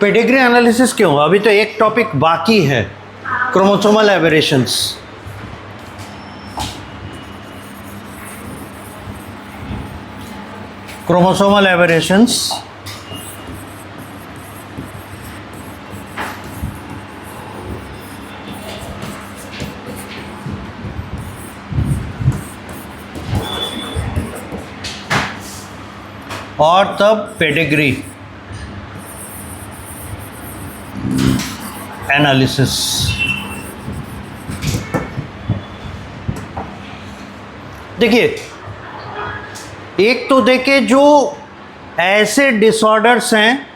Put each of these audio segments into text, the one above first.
Pedigree analysis क्यों? अभी तो एक टॉपिक बाकी है, क्रोमोसोमल एबरेशंस। क्रोमोसोमल एबरेशंस और तब पेडिग्री एनालिसिस। देखिए, एक तो देखिए जो ऐसे डिसऑर्डर्स हैं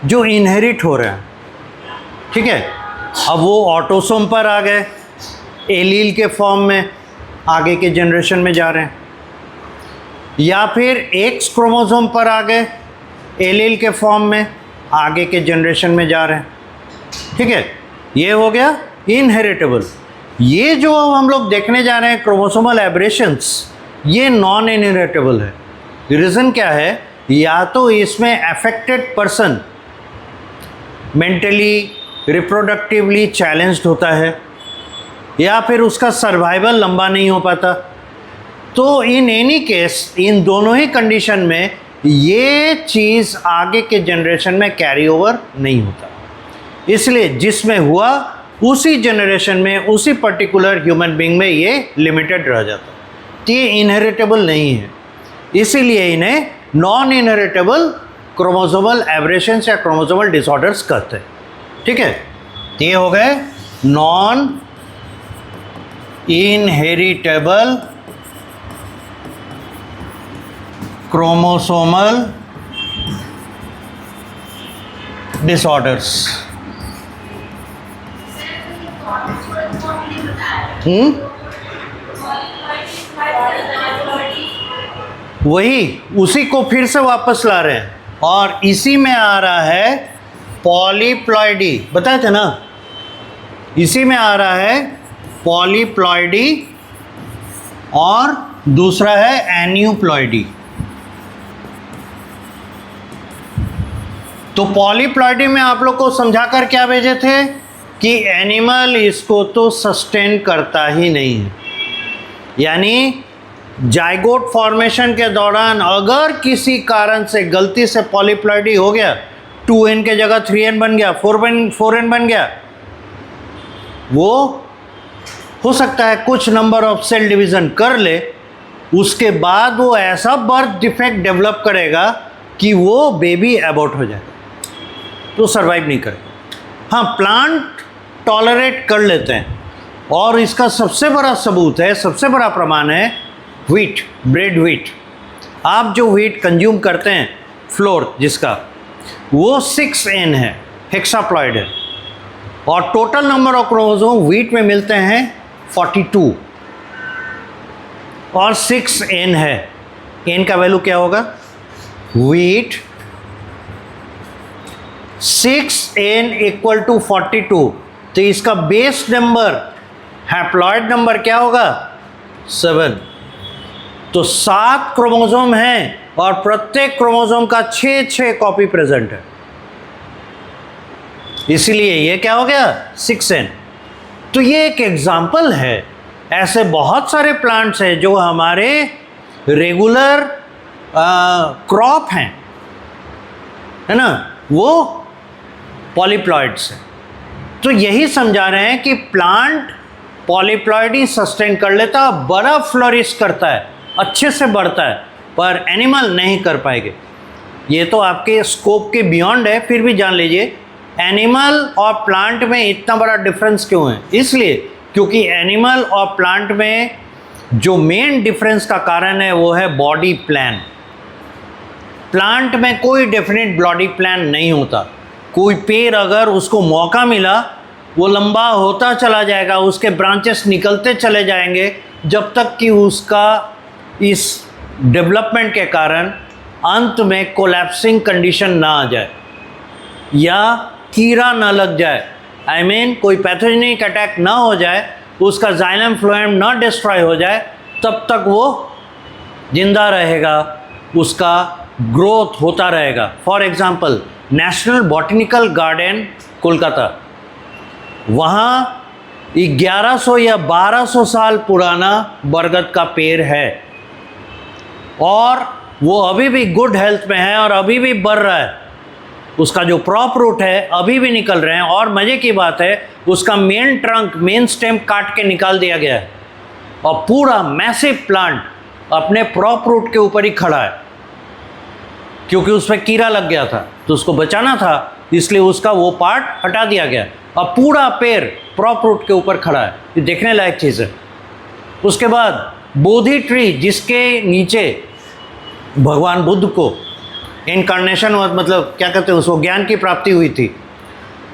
जो इनहेरिट हो रहे हैं, ठीक है, अब वो ऑटोसोम पर आ गए, एलील के फॉर्म में आगे के जनरेशन में जा रहे हैं, या फिर एक्स क्रोमोसोम पर आ गए एलील के फॉर्म में आगे के जनरेशन में जा रहे हैं, ठीक है, ये हो गया इनहेरिटेबल। ये जो हम लोग देखने जा रहे हैं क्रोमोसोमल एबरेशंस, ये नॉन इनहेरिटेबल है। रीज़न क्या है? या तो इसमें affected person mentally reproductively challenged होता है, या फिर उसका सर्वाइवल लंबा नहीं हो पाता। तो इन एनी केस, इन दोनों ही कंडीशन में ये चीज़ आगे के जनरेशन में कैरी ओवर नहीं होता। इसलिए जिसमें हुआ उसी जनरेशन में, उसी पर्टिकुलर ह्यूमन बीइंग में ये लिमिटेड रह जाता है। तो ये इनहेरिटेबल नहीं है, इसीलिए इन्हें नॉन इनहेरिटेबल क्रोमोसोमल एबरेशंस या क्रोमोसोमल डिसऑर्डर्स कहते हैं, ठीक है। ये हो गए नॉन इनहेरिटेबल क्रोमोसोमल डिसऑर्डर्स। वही उसी को फिर से वापस ला रहे हैं, और इसी में आ रहा है पॉलीप्लॉइडी, बताए थे ना, इसी में आ रहा है पॉलीप्लॉइडी और दूसरा है एन्यूप्लॉइडी। तो पॉलीप्लॉइडी में आप लोग को समझा कर क्या भेजे थे कि एनिमल इसको तो सस्टेन करता ही नहीं है, यानी जाइगोट फॉर्मेशन के दौरान अगर किसी कारण से गलती से पॉलीप्लॉइडी हो गया, 2n के जगह 3n बन गया, 4n बन गया, वो हो सकता है कुछ नंबर ऑफ सेल डिवीज़न कर ले, उसके बाद वो ऐसा बर्थ डिफेक्ट डेवलप करेगा कि वो बेबी एबॉर्ट हो जाएगा, तो सर्वाइव नहीं करेगा। हाँ, प्लांट टॉलरेट कर लेते हैं, और इसका सबसे बड़ा सबूत है, सबसे बड़ा प्रमाण है व्हीट, ब्रेड व्हीट। आप जो व्हीट कंज्यूम करते हैं, फ्लोर जिसका, वो 6n है, हेक्साप्लॉइड है, और total number of chromosome wheat में मिलते हैं 42, और 6n है। n का वैल्यू क्या होगा? व्हीट 6n इक्वल टू 42, तो इसका बेस नंबर, हैप्लॉइड नंबर क्या होगा? 7। तो 7 क्रोमोसोम हैं, और प्रत्येक क्रोमोसोम का 6 कॉपी प्रेजेंट है, इसीलिए ये क्या हो गया? 6n। तो ये एक एग्जाम्पल है, ऐसे बहुत सारे प्लांट्स हैं जो हमारे रेगुलर क्रॉप हैं, है ना, वो पॉलीप्लॉइड्स हैं। तो यही समझा रहे हैं कि प्लांट पॉलीप्लॉइडी सस्टेन कर लेता, बड़ा फ्लोरिश करता है, अच्छे से बढ़ता है, पर एनिमल नहीं कर पाएंगे। ये तो आपके स्कोप के बियॉन्ड है, फिर भी जान लीजिए एनिमल और प्लांट में इतना बड़ा डिफरेंस क्यों है। इसलिए क्योंकि एनिमल और प्लांट में जो मेन डिफरेंस का कारण है वो है बॉडी प्लान। प्लांट में कोई डेफिनेट बॉडी प्लान नहीं होता। कोई पेड़ अगर उसको मौका मिला, वो लंबा होता चला जाएगा, उसके ब्रांचेस निकलते चले जाएंगे, जब तक कि उसका इस डेवलपमेंट के कारण अंत में कोलैप्सिंग कंडीशन ना आ जाए, या कीड़ा ना लग जाए, आई मीन कोई पैथोजेनिक अटैक ना हो जाए, उसका जाइलम फ्लोएम ना डिस्ट्रॉय हो जाए, तब तक वो जिंदा रहेगा, उसका ग्रोथ होता रहेगा। For example national botanical garden Kolkata, वहाँ 1100 या 1200 साल पुराना बरगद का पेड़ है और वो अभी भी गुड हेल्थ में है और अभी भी बढ़ रहा है। उसका जो प्रॉप रूट है अभी भी निकल रहे हैं और मज़े की बात है उसका मेन ट्रंक, मेन स्टेम काट के निकाल दिया गया है और पूरा मैसिव प्लांट अपने प्रॉप रूट के ऊपर ही खड़ा है, क्योंकि उसमें कीड़ा लग गया था तो उसको बचाना था, इसलिए उसका वो पार्ट हटा दिया गया और पूरा पेड़ प्रॉप रूट के ऊपर खड़ा है। ये देखने लायक चीज़ है। उसके बाद बोधि ट्री, जिसके नीचे भगवान बुद्ध को इनकारनेशन हुआ, मतलब क्या कहते हैं उसको, ज्ञान की प्राप्ति हुई थी,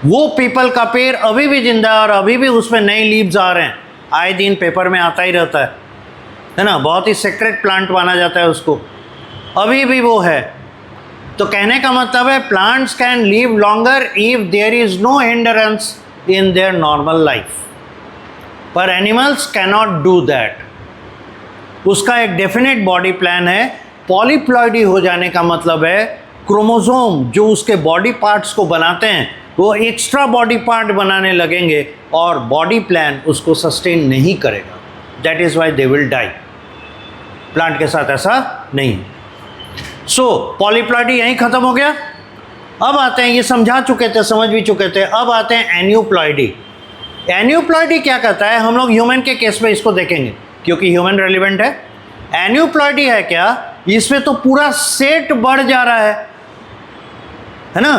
वो पीपल का पेड़ अभी भी जिंदा है और अभी भी उसमें नए लीव्स आ रहे हैं। आए दिन पेपर में आता ही रहता है ना। बहुत ही सीक्रेट प्लांट माना जाता है उसको, अभी भी वो है। तो कहने का मतलब है plants can live longer if there is no hindrance in their normal life, पर animals can not do that. उसका एक डेफिनेट बॉडी प्लान है। पॉलीप्लॉइडी हो जाने का मतलब है क्रोमोसोम जो उसके बॉडी पार्ट्स को बनाते हैं वो एक्स्ट्रा बॉडी पार्ट बनाने लगेंगे और बॉडी प्लान उसको सस्टेन नहीं करेगा। That is why they will die. Plant के साथ ऐसा नहीं। सो पॉलीप्लॉइडी यहीं ख़त्म हो गया। अब आते हैं, ये समझा चुके थे, समझ भी चुके थे, अब आते हैं एन्यूप्लॉइडी। एन्यूप्लॉइडी क्या कहता है, हम लोग ह्यूमन के केस में इसको देखेंगे क्योंकि ह्यूमन रेलिवेंट है। एन्यूप्लॉइडी है क्या, इसमें तो पूरा सेट बढ़ जा रहा है ना।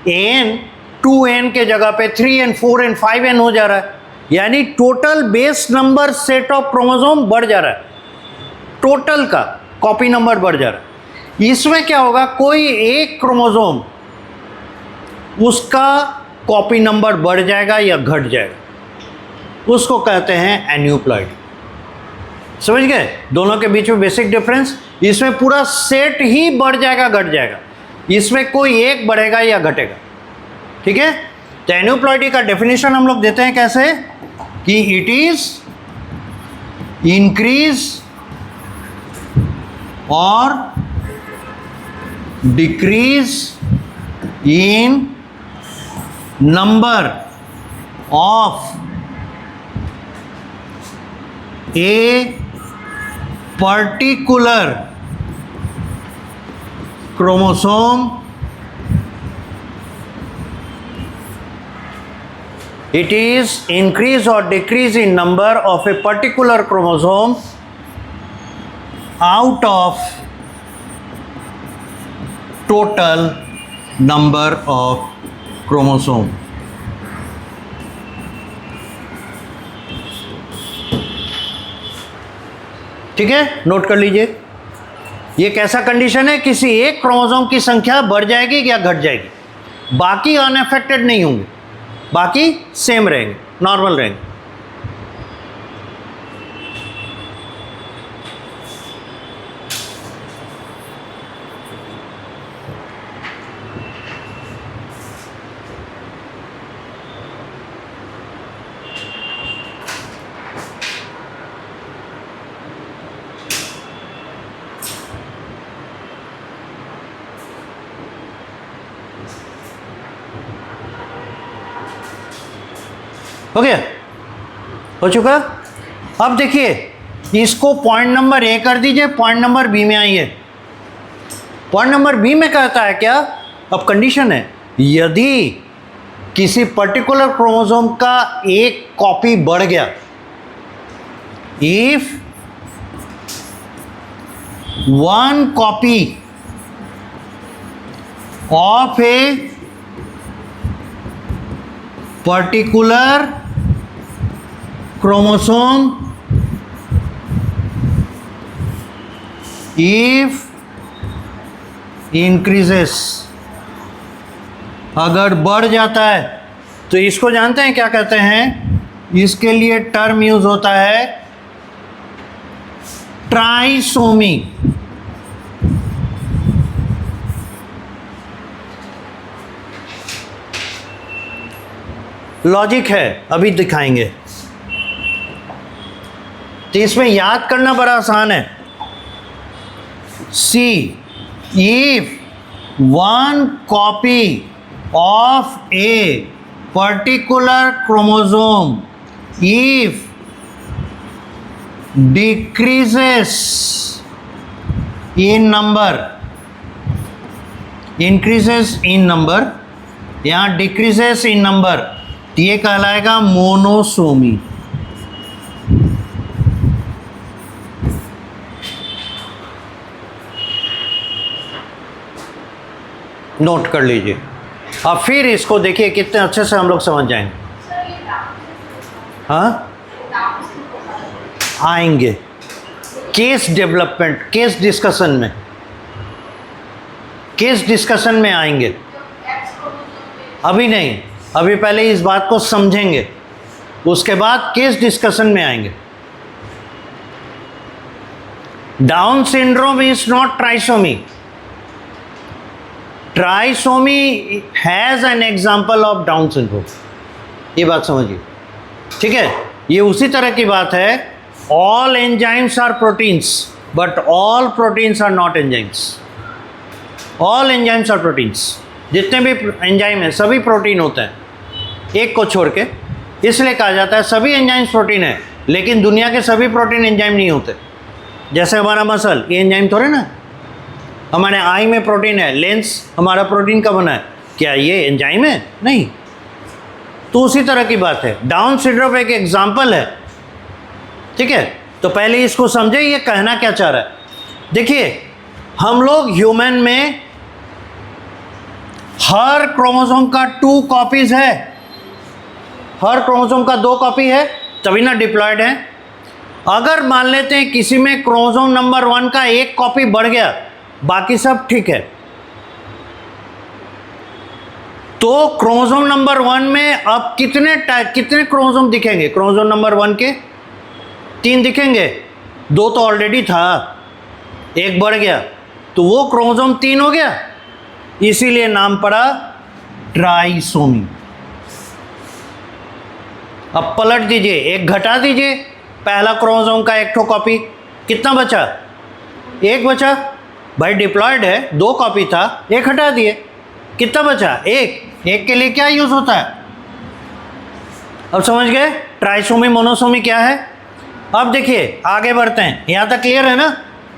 एन 2n के जगह पे 3n 4n 5n हो जा रहा है, यानी total base number set of chromosome बढ़ जा रहा है, टोटल का कॉपी नंबर बढ़ जा रहा है। इसमें क्या होगा, कोई एक क्रोमोसोम उसका कॉपी नंबर बढ़ जाएगा या घट जाएगा, उसको कहते हैं एन्यूप्लॉइडी। समझ गए दोनों के बीच में बेसिक डिफरेंस। इसमें पूरा सेट ही बढ़ जाएगा घट जाएगा, इसमें कोई एक बढ़ेगा या घटेगा। ठीक है, तो एन्यूप्लॉइडी का डेफिनेशन हम लोग देते हैं कैसे, कि इट इज इंक्रीज और decrease in number of A particular chromosome, it is increase or decrease in number of a particular chromosome out of total number of chromosome। ठीक है, नोट कर लीजिए। ये कैसा कंडीशन है, किसी एक क्रोमोसोम की संख्या बढ़ जाएगी या घट जाएगी, बाकी अनअफेक्टेड नहीं होंगे, बाकी सेम रहेंगे, नॉर्मल रहेंगे। हो गया, हो चुका। अब देखिए इसको पॉइंट नंबर ए कर दीजिए, पॉइंट नंबर बी में आइए। पॉइंट नंबर बी में कहता है क्या, अब कंडीशन है, यदि किसी पर्टिकुलर क्रोमोसोम का एक कॉपी बढ़ गया, if one copy of a particular chromosome if increases, अगर बढ़ जाता है तो इसको जानते हैं क्या कहते हैं, इसके लिए टर्म यूज होता है ट्राइसोमी। लॉजिक है, अभी दिखाएंगे। तो इसमें याद करना बड़ा आसान है। See if one copy of a particular chromosome if decreases in number, increases in number या decreases in number, ये कहलाएगा मोनोसोमी। नोट कर लीजिए। अब फिर इसको देखिए कितने अच्छे से हम लोग समझ जाएंगे। हाँ, आएंगे केस डेवलपमेंट, केस डिस्कशन में, केस डिस्कशन में आएंगे, अभी नहीं, अभी पहले इस बात को समझेंगे, उसके बाद केस डिस्कशन में आएंगे। Down syndrome is not trisomy. Trisomy has an example of down syndrome. ये बात समझिए, ठीक है। ये उसी तरह की बात है, all enzymes are proteins but all proteins are not enzymes. All enzymes are proteins, जितने भी एंजाइम हैं सभी प्रोटीन होते हैं, एक को छोड़ के। इसलिए कहा जाता है सभी एंजाइम्स प्रोटीन है, लेकिन दुनिया के सभी प्रोटीन एंजाइम नहीं होते। जैसे हमारा मसल, ये एंजाइम थोड़े ना। हमारे आई में प्रोटीन है, लेंस हमारा प्रोटीन का बना है, क्या ये एंजाइम है? नहीं। तो उसी तरह की बात है, डाउन सिंड्रोम एक एग्जाम्पल है, ठीक है। तो पहले इसको समझे ये कहना क्या चाह रहा है। देखिए, हम लोग ह्यूमन में हर क्रोमोसोम का 2 कॉपीज है, हर क्रोमोसोम का 2 कॉपी है, तभी ना डिप्लॉयड है। अगर मान लेते हैं किसी में क्रोमोसोम नंबर 1 का 1 कॉपी बढ़ गया, बाकी सब ठीक है, तो क्रोमोसोम नंबर 1 में अब कितने क्रोमोसोम दिखेंगे? क्रोमोसोम नंबर 1 के 3 दिखेंगे, 2 तो ऑलरेडी था, 1 बढ़ गया, तो वो क्रोमोसोम 3 हो गया, इसीलिए नाम पड़ा ट्राइसोमी। अब पलट दीजिए, 1 घटा दीजिए, पहला क्रोमोसोम का 1 कॉपी, कितना बचा? 1 बचा। भाई डिप्लॉयड है, 2 कॉपी था, 1 हटा दिए, कितना बचा? 1 के लिए क्या यूज होता है? अब समझ गए ट्राइसोमी मोनोसोमी क्या है। अब देखिए आगे बढ़ते हैं, यहां तक क्लियर है ना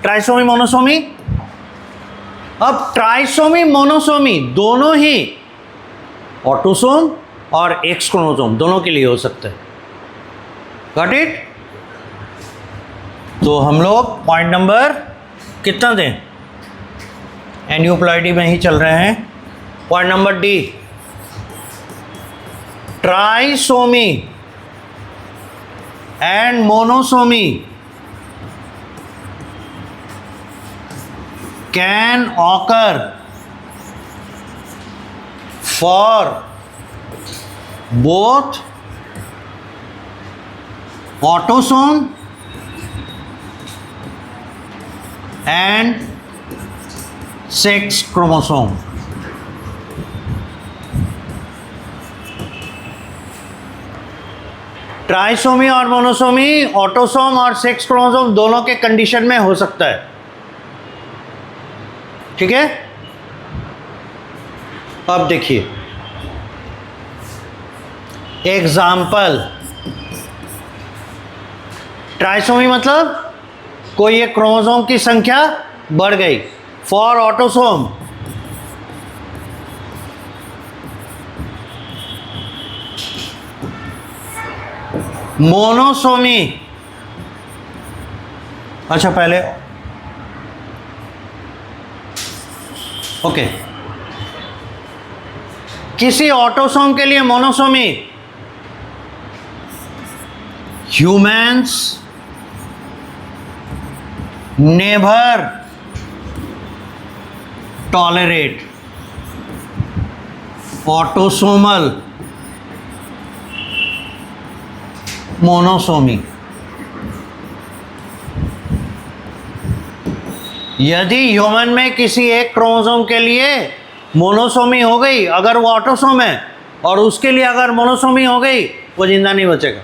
ट्राइसोमी मोनोसोमी। अब ट्राइसोमी मोनोसोमी दोनों ही ऑटोसोम और एक्स क्रोमोसोम दोनों के लिए हो सकता है। Got it? तो हम लोग पॉइंट नंबर कितना दें? एन्यूप्लॉइडी में ही चल रहे हैं। Point number D, trisomy and monosomy can occur for both autosome and sex chromosome. Trisomy और मोनोसोमी ऑटोसोम और सेक्स क्रोमोसोम दोनों के कंडीशन में हो सकता है, ठीक है। अब देखिए एग्जाम्पल, ट्राइसोमी मतलब कोई एक क्रोमोसोम की संख्या बढ़ गई। फॉर ऑटोसोम, मोनोसोमी, अच्छा पहले ओके, किसी ऑटोसोम के लिए monosomy, humans never tolerate autosomal monosomy. यदि ह्यूमन में किसी एक क्रोमोसोम के लिए मोनोसोमी हो गई, अगर वो ऑटोसोम है, और उसके लिए अगर मोनोसोमी हो गई, वो जिंदा नहीं बचेगा।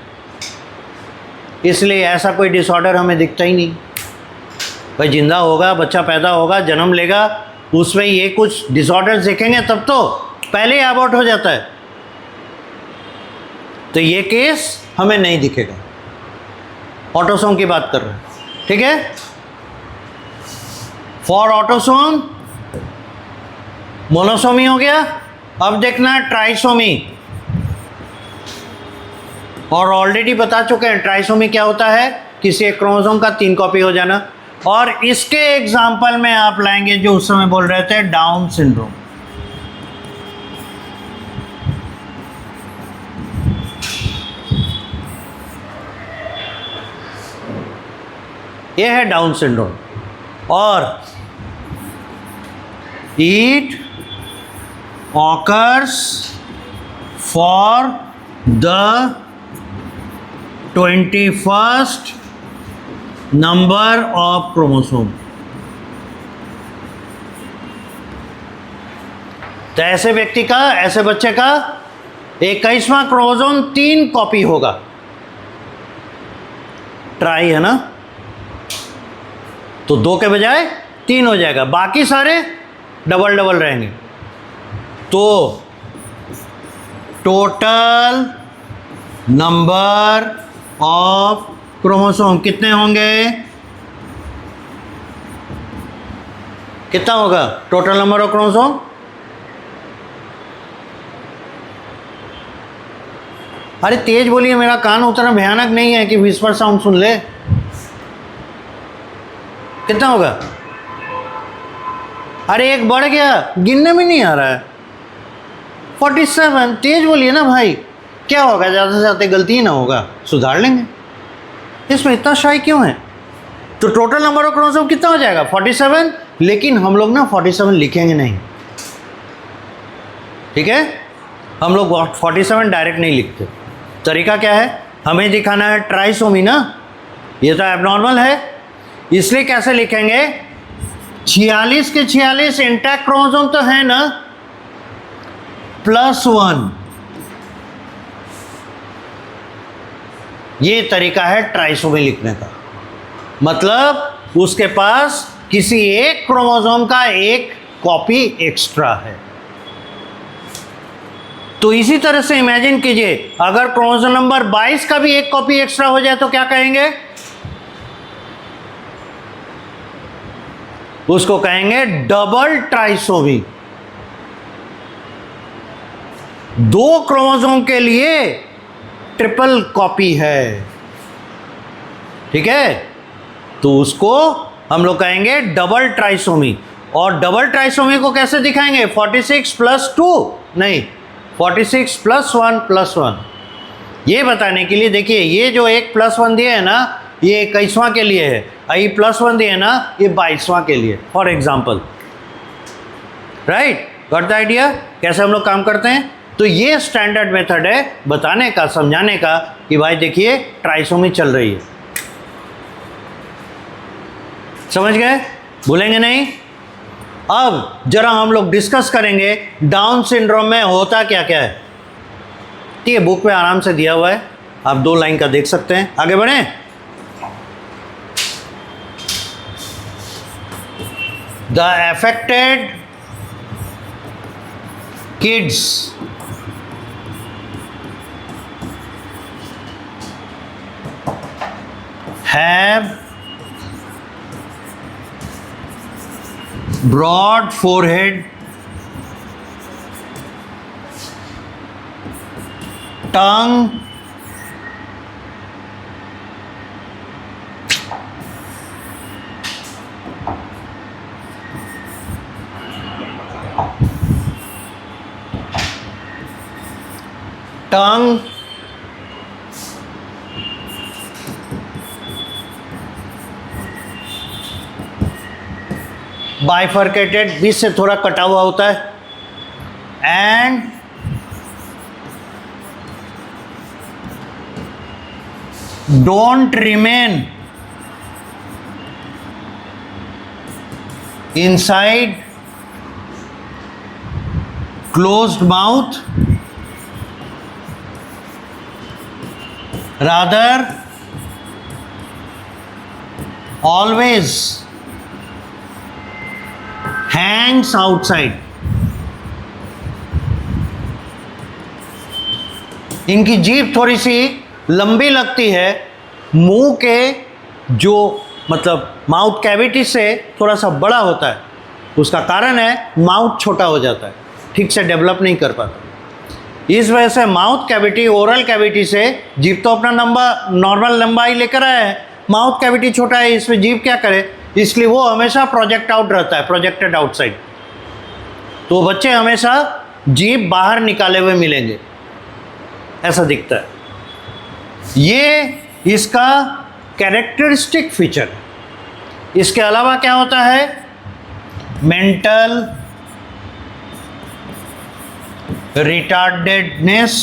इसलिए ऐसा कोई डिसऑर्डर हमें दिखता ही नहीं। भाई जिंदा होगा, बच्चा पैदा होगा, जन्म लेगा, उसमें ये कुछ डिसऑर्डर्स देखेंगे तब तो पहले ही अबॉर्ट हो जाता है। तो ये केस हमें नहीं दिखेगा। ऑटोसोम की बात कर रहे हैं, ठीक है। फॉर ऑटोसोम मोनोसोमी हो गया। अब देखना ट्राइसोमी, और ऑलरेडी बता चुके हैं ट्राइसोमी क्या होता है, किसी एक क्रोमोसोम का 3 कॉपी हो जाना। और इसके एग्जाम्पल में आप लाएंगे जो उस समय बोल रहे थे डाउन सिंड्रोम। यह है डाउन सिंड्रोम। और it occurs for the 21st number of chromosome. तो ऐसे व्यक्ति का, ऐसे बच्चे का 21वां क्रोमोसोम 3 कॉपी होगा। ट्राई है ना, तो 2 के बजाय 3 हो जाएगा, बाकी सारे डबल डबल रहेंगे। तो टोटल नंबर ऑफ क्रोमोसोम कितने होंगे, कितना होगा टोटल नंबर ऑफ क्रोमोसोम? अरे तेज बोलिए, मेरा कान उतना भयानक नहीं है कि विस्पर साउंड सुन ले। कितना होगा? अरे एक बढ़ गया, गिनने में नहीं आ रहा है। 47। तेज बोलिए ना भाई, क्या होगा, ज़्यादा से ज़्यादा गलती ही ना होगा, सुधार लेंगे। इसमें इतना शाई क्यों है? तो टोटल नंबर ऑफ क्रोमोसोम कितना हो जाएगा? 47। लेकिन हम लोग ना 47 लिखेंगे नहीं, ठीक है। हम लोग 47 डायरेक्ट नहीं लिखते। तरीका क्या है, हमें दिखाना है ट्राइसोमी ना, ये तो एबनॉर्मल है, इसलिए कैसे लिखेंगे? 46 के 46 इंटैक्ट क्रोमोसोम तो है ना, +1। ये तरीका है ट्राइसोमी लिखने का। मतलब उसके पास किसी एक क्रोमोसोम का एक कॉपी एक्स्ट्रा है। तो इसी तरह से इमेजिन कीजिए, अगर क्रोमोसोम नंबर 22 का भी एक कॉपी एक्स्ट्रा हो जाए तो क्या कहेंगे? उसको कहेंगे डबल ट्राइसोमी। 2 क्रोमोसोम के लिए ट्रिपल कॉपी है, ठीक है। तो उसको हम लोग कहेंगे डबल ट्राइसोमी। और डबल ट्राइसोमी को कैसे दिखाएंगे? 46 + 2 नहीं, 46 + 1 + 1। ये बताने के लिए देखिए, ये जो एक +1 दिए है ना, ये 21वां के लिए है, ये +1 दिए ना, ये 22वां के लिए, for example. Right, got the idea कैसे हम लोग काम करते हैं? तो ये स्टैंडर्ड मेथड है बताने का, समझाने का कि भाई देखिए ट्राइसोमी चल रही है। समझ गए? भूलेंगे नहीं। अब जरा हम लोग डिस्कस करेंगे डाउन सिंड्रोम में होता क्या क्या है। ठीक है, बुक पे आराम से दिया हुआ है, आप 2 लाइन का देख सकते हैं। आगे बढ़ें। The affected kids have broad forehead, tongue, bifurcated, बीच से थोड़ा कटा हुआ होता है, and don't remain inside closed mouth, rather always hangs outside. इनकी जीभ थोड़ी सी लंबी लगती है, मुंह के जो मतलब माउथ कैविटी से थोड़ा सा बड़ा होता है। उसका कारण है माउथ छोटा हो जाता है, ठीक से डेवलप नहीं कर पाता। इस वजह से माउथ कैविटी, ओरल कैविटी से जीभ तो अपना नॉर्मल लंबाई लेकर आया है, माउथ कैविटी छोटा है, इसमें जीभ क्या करे, इसलिए वो हमेशा प्रोजेक्ट आउट रहता है, प्रोजेक्टेड आउटसाइड। तो बच्चे हमेशा जीभ बाहर निकाले हुए मिलेंगे, ऐसा दिखता है। ये इसका कैरेक्टरिस्टिक फीचर। इसके अलावा क्या होता है, mental रिटार्डेडनेस,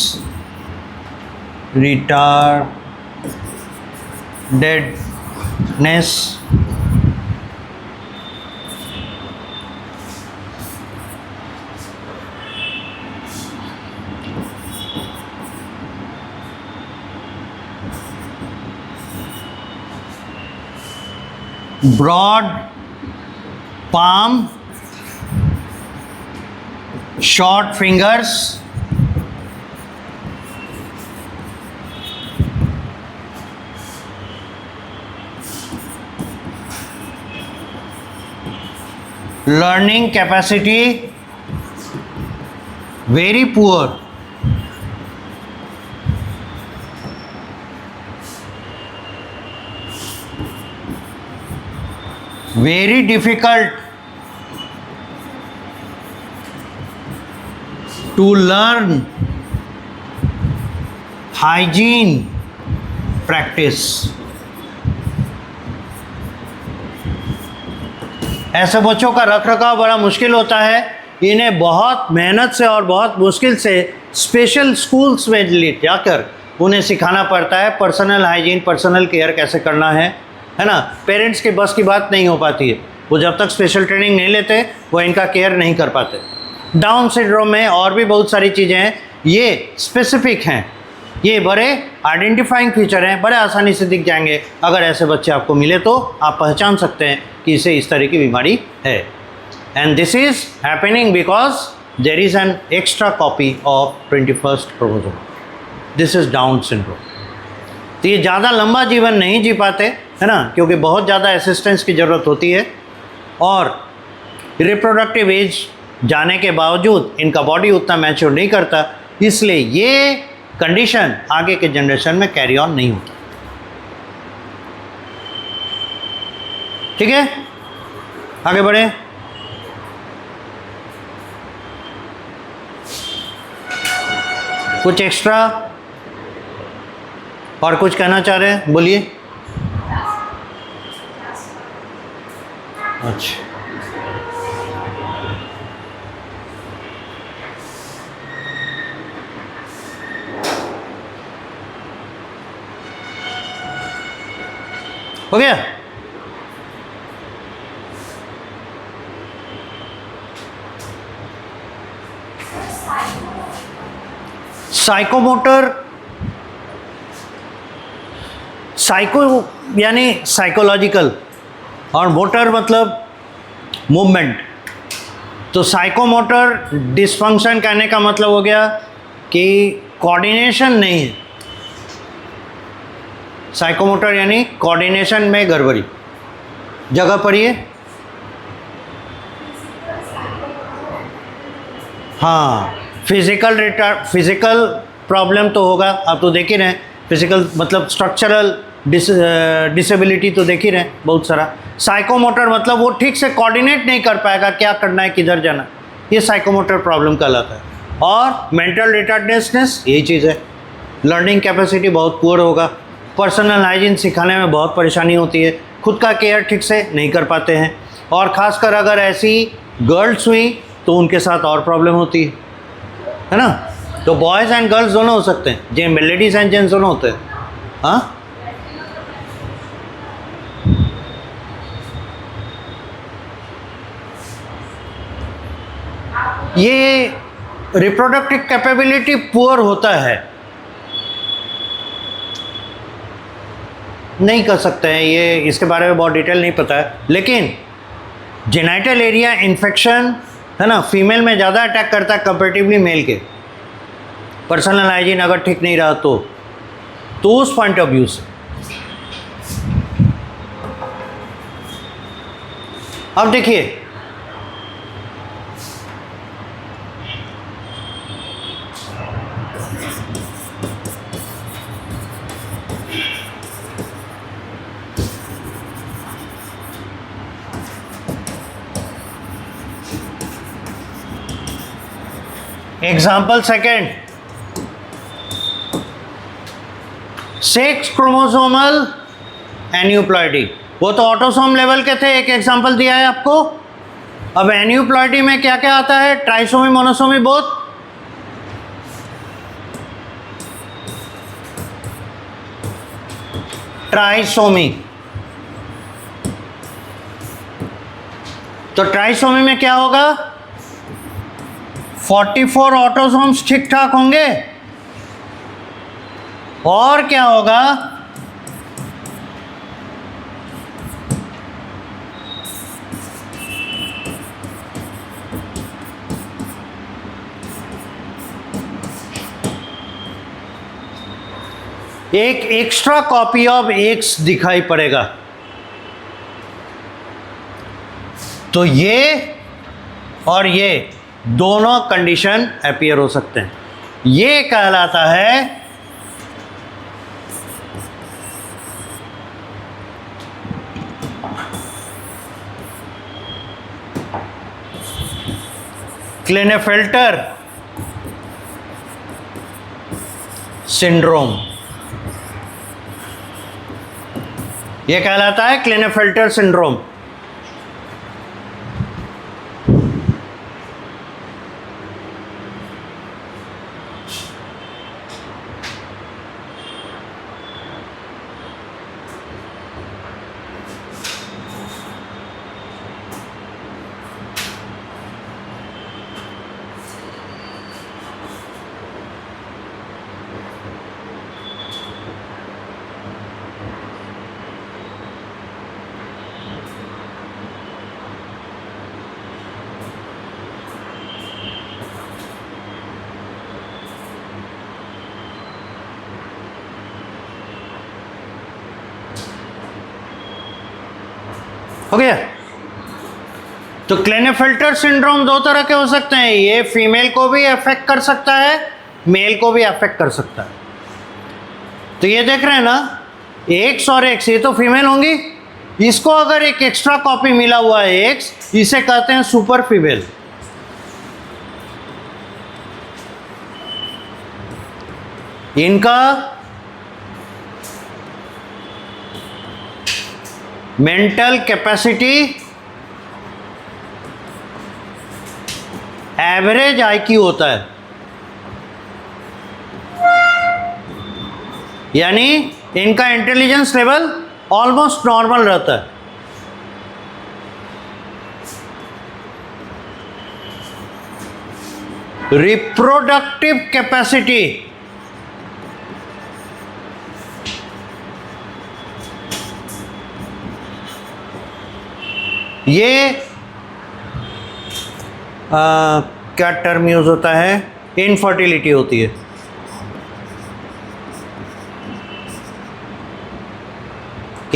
broad palm, short fingers, learning capacity very poor, very difficult to learn hygiene practice। ऐसे बच्चों का रखरखाव बड़ा मुश्किल होता है। इन्हें बहुत मेहनत से और बहुत मुश्किल से स्पेशल स्कूल्स में ले जाकर उन्हें सिखाना पड़ता है पर्सनल हाइजीन, पर्सनल केयर कैसे करना है ना। पेरेंट्स के बस की बात नहीं हो पाती है, वो जब तक स्पेशल ट्रेनिंग नहीं लेते वो इनका केयर नहीं कर पाते। डाउन सिंड्रोम में और भी बहुत सारी चीज़ें हैं, ये स्पेसिफिक हैं, ये बड़े आइडेंटिफाइंग फीचर हैं, बड़े आसानी से दिख जाएंगे। अगर ऐसे बच्चे आपको मिले तो आप पहचान सकते हैं कि इसे इस तरह की बीमारी है। And this is happening because there is an extra copy of 21st chromosome. This is down syndrome. तो ये ज़्यादा लंबा जीवन नहीं जी पाते, है ना, क्योंकि बहुत ज़्यादा असिस्टेंस की ज़रूरत होती है और रिप्रोडक्टिव एज जाने के बावजूद इनका बॉडी उतना मैच्योर नहीं करता, इसलिए ये कंडीशन आगे के जनरेशन में कैरी ऑन नहीं होती। ठीक है, आगे बढ़े। कुछ एक्स्ट्रा और कुछ कहना चाह रहे हैं, बोलिए। अच्छा, हो गया। साइकोमोटर, साइको यानी साइकोलॉजिकल और मोटर मतलब मूवमेंट। तो साइकोमोटर डिसफंक्शन कहने का मतलब हो गया कि कोऑर्डिनेशन नहीं है। साइकोमोटर यानी कोऑर्डिनेशन में गड़बड़ी। जगह पढ़िए। हाँ, फिजिकल प्रॉब्लम तो होगा, आप तो देख ही रहे हैं। फिजिकल मतलब स्ट्रक्चरल डिसेबिलिटी तो देख ही रहे हैं बहुत सारा। साइकोमोटर मतलब वो ठीक से कोऑर्डिनेट नहीं कर पाएगा, क्या करना है, किधर जाना, ये साइकोमोटर प्रॉब्लम कहलाता है। और मेंटल रिटार्डेडनेस यही चीज़ है। लर्निंग कैपेसिटी बहुत पुअर होगा। पर्सनल हाइजीन सिखाने में बहुत परेशानी होती है, खुद का केयर ठीक से नहीं कर पाते हैं। और ख़ासकर अगर ऐसी गर्ल्स हुई तो उनके साथ और प्रॉब्लम होती है ना। तो बॉयज़ एंड गर्ल्स दोनों हो सकते हैं, जे लेडीज़ एंड जेंट्स दोनों होते हैं। हाँ, ये रिप्रोडक्टिव कैपेबिलिटी पुअर होता है, नहीं कर सकते हैं ये, इसके बारे में बहुत डिटेल नहीं पता है। लेकिन जेनाइटल एरिया इन्फेक्शन है ना, फीमेल में ज़्यादा अटैक करता है कंपेरेटिवली मेल के। पर्सनल हाइजीन अगर ठीक नहीं रहा तो उस पॉइंट ऑफ व्यू से अब देखिए, example second, sex chromosomal aneuploidy, वो तो ऑटोसोम लेवल के थे, एक एग्जाम्पल दिया है आपको। अब एन्यूप्लॉइडी में क्या क्या आता है? Trisomy monosomy both, trisomy. तो ट्राइसोमी में क्या होगा? 44 ऑटोसोम्स ठीक ठाक होंगे, और क्या होगा? एक एक्स्ट्रा कॉपी ऑफ एक्स दिखाई पड़ेगा। तो ये और ये दोनों कंडीशन अपीयर हो सकते हैं। ये कहलाता है क्लेनेफेल्टर सिंड्रोम। ये कहलाता है क्लेनेफेल्टर सिंड्रोम। हो गया? तो क्लेनेफेल्टर सिंड्रोम दो तरह के हो सकते हैं, ये फीमेल को भी अफेक्ट कर सकता है, मेल को भी अफेक्ट कर सकता है। तो ये देख रहे हैं ना, एक्स और एक्स, ये तो फीमेल होंगी, इसको अगर एक एक्स्ट्रा कॉपी मिला हुआ है एक्स, इसे कहते हैं सुपर फीमेल। इनका मेंटल कैपेसिटी एवरेज आईक्यू होता है, यानी इनका इंटेलिजेंस लेवल ऑलमोस्ट नॉर्मल रहता है। रिप्रोडक्टिव कैपेसिटी ये क्या टर्म यूज होता है? इनफर्टिलिटी होती है।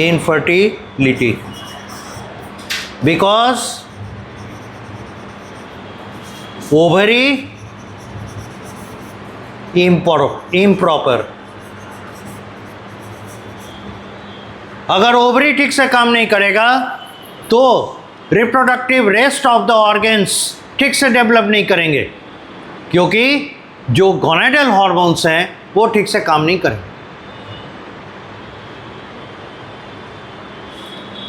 Infertility because ovary improper. अगर ओवरी ठीक से काम नहीं करेगा तो reproductive rest of the organs ठीक से डेवलप नहीं करेंगे, क्योंकि जो गोनेडल हार्मोन्स हैं वो ठीक से काम नहीं करेंगे।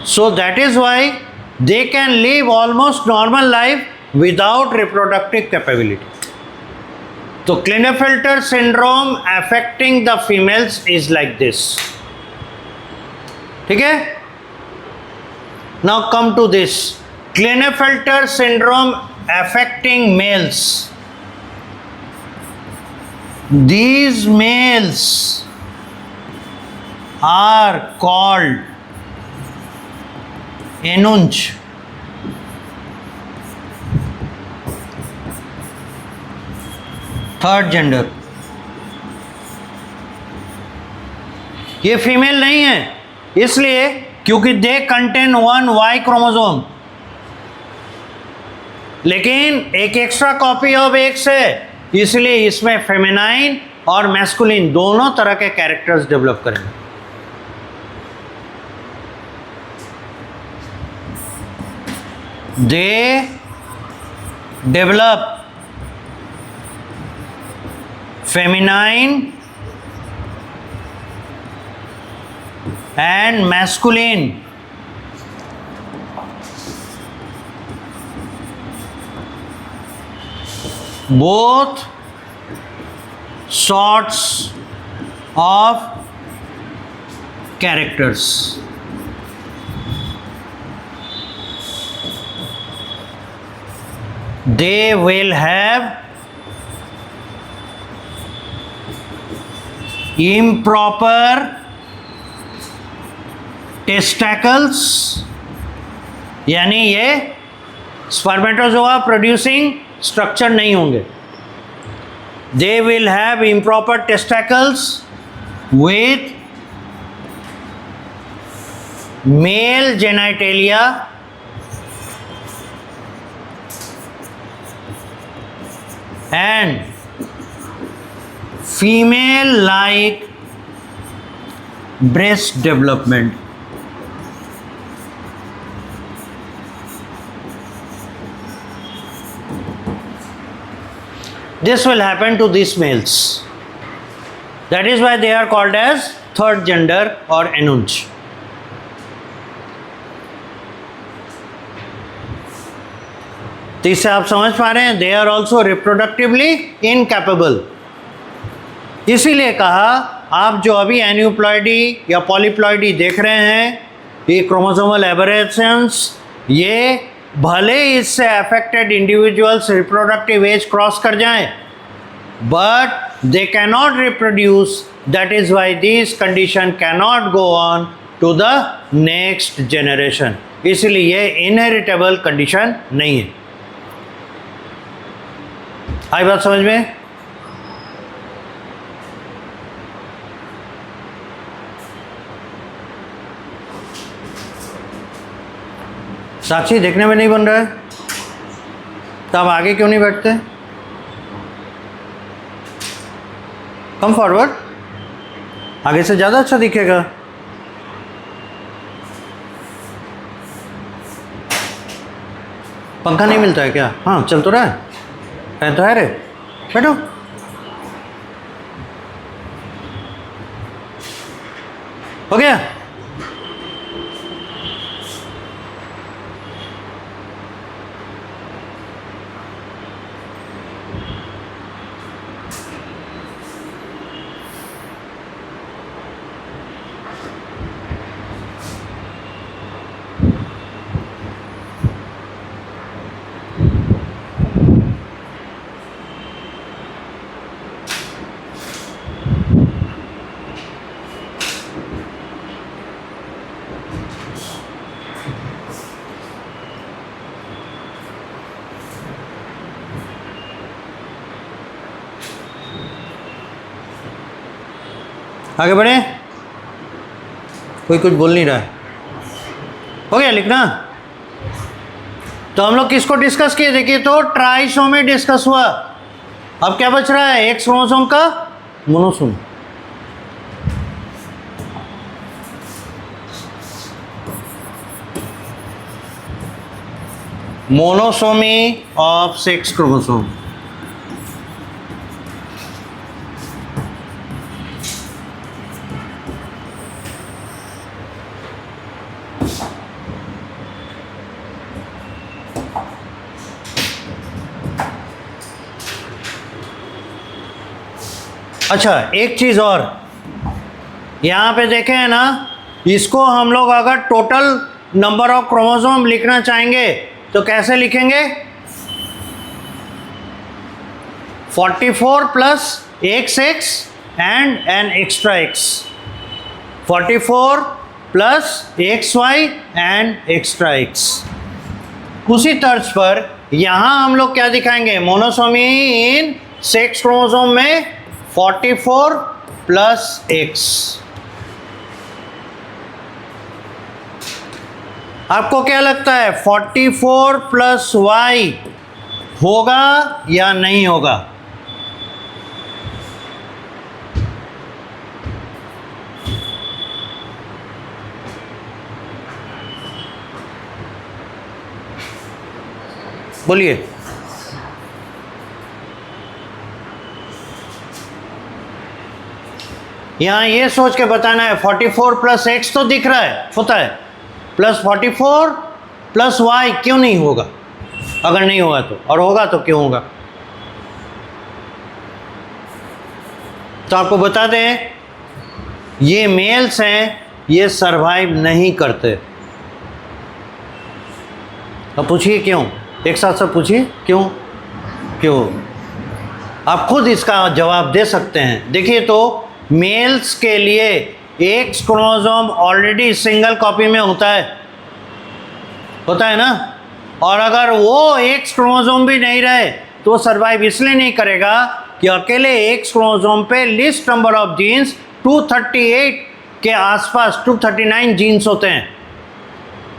So that is why they can live almost normal life without reproductive capability. तो Klinefelter syndrome affecting the females is like this. ठीक है? Now come to this Klinefelter syndrome affecting males. These males are called Enunch. Third gender, ये female नहीं है, इसलिए क्योंकि they contain one Y chromosome, लेकिन एक एक्स्ट्रा कॉपी ऑफ एक्स है, इसलिए इसमें फेमिनाइन और मैस्कुलिन दोनों तरह के कैरेक्टर्स डेवलप करेंगे। They develop feminine and masculine both sorts of characters. They will have improper testicles, यानी ये स्पर्मेटोजोआ प्रोड्यूसिंग स्ट्रक्चर नहीं होंगे। They will have improper testicles with male genitalia and female like breast development. This will happen to these males. That is why they are called as third gender or Anuj. तो इससे आप समझ पा रहे हैं, they are also reproductively incapable. इसीलिए कहा, आप जो अभी एन्यूप्लॉइडी या पॉलीप्लॉइडी देख रहे हैं, ये क्रोमोसोमल एबरेशंस, ये भले इससे affected individuals reproductive age cross कर जाएं, but they can not reproduce, that is why this condition can not go on to the next generation. इसलिए ये इनहेरिटेबल कंडीशन नहीं है। आई बात समझ में? साक्षी देखने में नहीं बन रहा है, तो आप आगे क्यों नहीं बैठते? कम फॉरवर्ड, आगे से ज़्यादा अच्छा दिखेगा। पंखा नहीं मिलता है क्या? हाँ, चल तो रहा है, फैन तो है रे, बैठो। हो गया? आगे बढ़े, कोई कुछ बोल नहीं रहा है। हो गया लिखना? तो हम लोग किसको डिस्कस किए? देखिए, तो ट्राइसोमी डिस्कस हुआ। अब क्या बच रहा है? एक्स क्रोमोसोम का monosome. Monosomy of sex chromosome. अच्छा, एक चीज़ और यहाँ पे देखें है ना, इसको हम लोग अगर टोटल नंबर ऑफ क्रोमोसोम लिखना चाहेंगे तो कैसे लिखेंगे? 44 plus XX and an extra X। 44 plus XY and extra X। उसी तर्ज पर यहाँ हम लोग क्या दिखाएंगे? मोनोसोमी इन सेक्स क्रोमोसोम में 44 प्लस X। आपको क्या लगता है 44 प्लस Y होगा या नहीं होगा? बोलिए। यहां ये सोच के बताना है 44 प्लस X तो दिख रहा है, होता है, प्लस 44 प्लस Y क्यों नहीं होगा? अगर नहीं होगा तो, और होगा तो क्यों होगा? तो आपको बता दें, ये मेल्स हैं, ये सरवाइव नहीं करते। अब पूछिए क्यों, एक साथ सब पूछिए क्यों क्यों। आप खुद इसका जवाब दे सकते हैं। देखिए, तो मेल्स के लिए X chromosome already single copy में होता है ना, और अगर वो X क्रोमोसोम भी नहीं रहे तो वो सर्वाइव इसलिए नहीं करेगा कि अकेले X क्रोमोसोम पे लिस्ट नंबर ऑफ जीन्स 238 के आसपास 239 जीन्स होते हैं।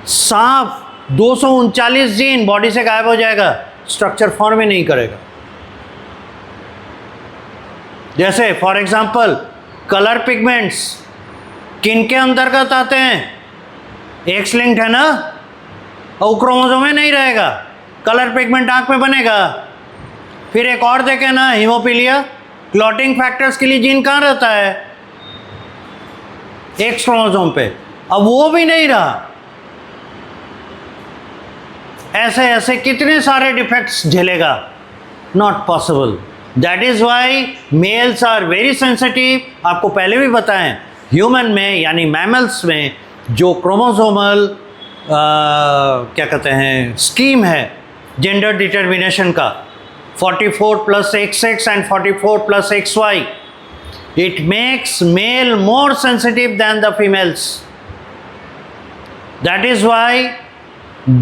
साफ 239 जीन बॉडी से गायब हो जाएगा, स्ट्रक्चर फॉर्म ही नहीं करेगा। जैसे फॉर एग्जांपल कलर पिगमेंट्स किन के अंतर्गत आते हैं? एक्स लिंक्ड है ना, और क्रोमोसोम में नहीं रहेगा। कलर पिगमेंट आंख में बनेगा। फिर एक और देखें ना, हीमोफीलिया, क्लॉटिंग फैक्टर्स के लिए जीन कहाँ रहता है? एक्स क्रोमोसोम पे। अब वो भी नहीं रहा। ऐसे ऐसे कितने सारे डिफेक्ट्स झेलेगा? Not possible. That is why males are very sensitive. आपको पहले भी बताएं, ह्यूमन में यानी मैमल्स में जो क्रोमोसोमल क्या कहते हैं स्कीम है जेंडर डिटर्मिनेशन का, 44 plus XX and 44 plus XY, it makes male more sensitive than the females. That is why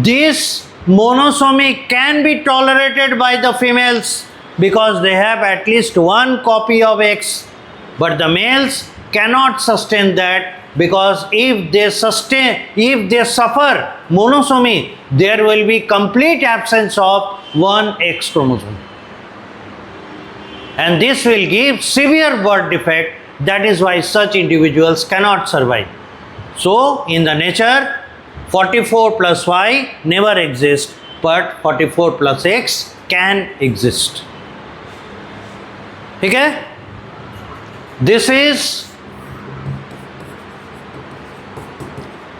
this monosomy can be tolerated by the females because they have at least one copy of X, but the males cannot sustain that, because if they suffer monosomy, there will be complete absence of one X chromosome, and this will give severe birth defect. That is why such individuals cannot survive. So in the nature 44 plus Y never exists, but 44 plus X can exist. ठीक है? This is